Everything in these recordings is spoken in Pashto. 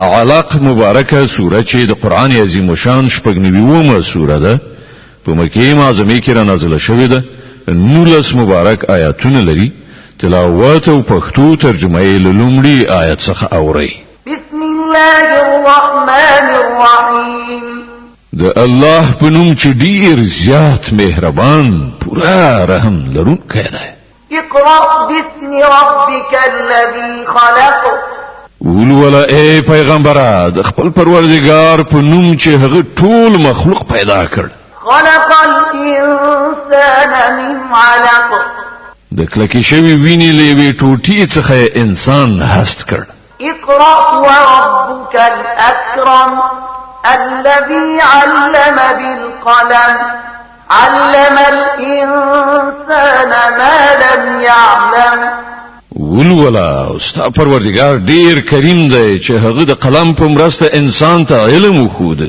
علق مبارکه سوره چې د قران عظیم شان شپږ سوره ده په مکه معظمه کې را نازله شوې ده 19 مبارک آیاتونه لري تلاوت او پښتو ترجمه یې لومړی آیت څخه اوري بسم الله الرحمن الرحیم د الله په نوم چې ډیر زیات مهربان پورا رحم لرونکی دی اقرأ باسم ربك الذي خلق ولولا اے پیغمبره د خپل پروردگار په نوم چې هغه ټول مخلوق پیدا کړ خلق الانسان من علق د کلکی شوی ویني لوي ټوټي څخه انسان هست کړ اقرأ وربك الأكرم الذي علم بالقلم علم الإنسان ما لم يعلم ولولا استا پروردگار ډیر کریم دی چې هغه د قلم په مرسته انسان ته علم وخود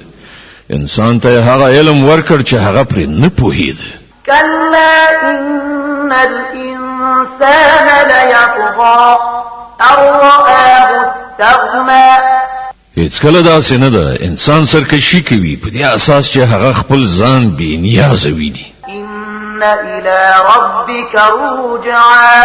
انسان ته هغه علم ورکړ چې هغه پر نه پوهید كلا إن الإنسان ليطغى أن رآه استغنى هیڅ کله داسې نه ده انسان سرکشي کوي په دې اساس چې هغه خپل ځان بې نیازه ویني إن إلى ربك رجعا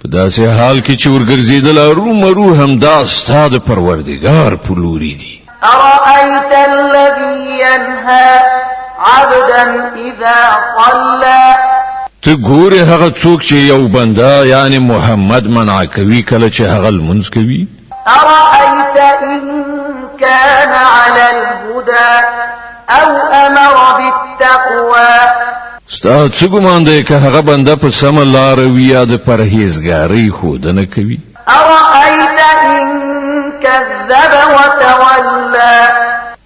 په داسې حال کې چې ورګرځیدل رومرو هم دا ستاد پروردگار په لوري دي أرأيت الذي ينهى عبدا إذا صلى ته ګوره هغه څوک چې یو بنده یعنی محمد منع کوي کله چې هغه لمونځ کوي أرأيت إن كان على الهدى أو أمر بالتقوى ستا څه ګمان دی که هغه بنده په سم لار وي یا د پرهیزګارۍ ښودنه کوي أرأيت إن كذب وتولى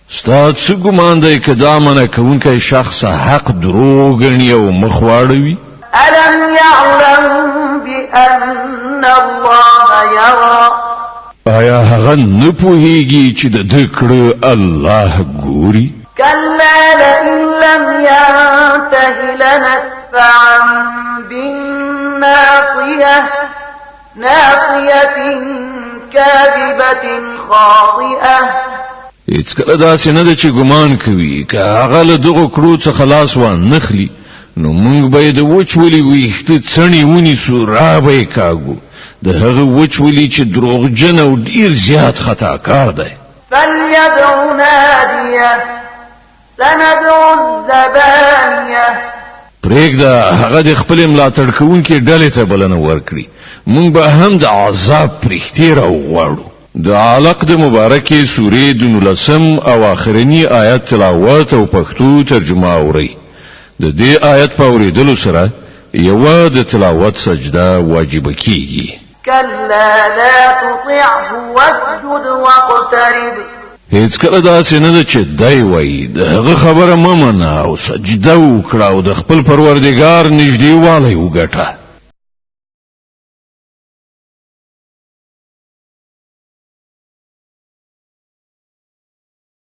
ستا څه ګمان دی که دا منع کوونکی شخص حق دروغ ګڼي او مخ واړوي ألم يعلم بأن الله يرى آیا هغه نه پوهیږي چې د دې کړه الله ګوري كلا لئن لم ينته لنسفعا بالناصية ناصية كاذبة خاطئة هیڅ کله داسې نه ده چې ګمان کوي که هغه له دغه کړو څخه خلاص وان نخلي نو موږ به د وچولي ویښته څڼې ونیسو را به یې کاږو د هغه وچولي چې دروغجن او ډیر زیات خطاکار دی فليدع ناديه سندع الزبانية پرېږده هغه د خپل ملاتړ کوونکي ډلې ته بلنه ورکړي موږ به هم د عذاب پرښتې راوغواړو د علق د مبارکې سورې د 19 او آخرنی آیت تلاوت او پښتو ترجمه اوري د دې آیت په اوریدلو سره یو د تلاوت سجده واجب کیږي كلا لا تطعه واسجد واقترب هیڅ کله داسې نه ده چې دی وایي د هغه خبره مه منه او سجده وکړه او د خپل پروردګار نږدې والی وګټه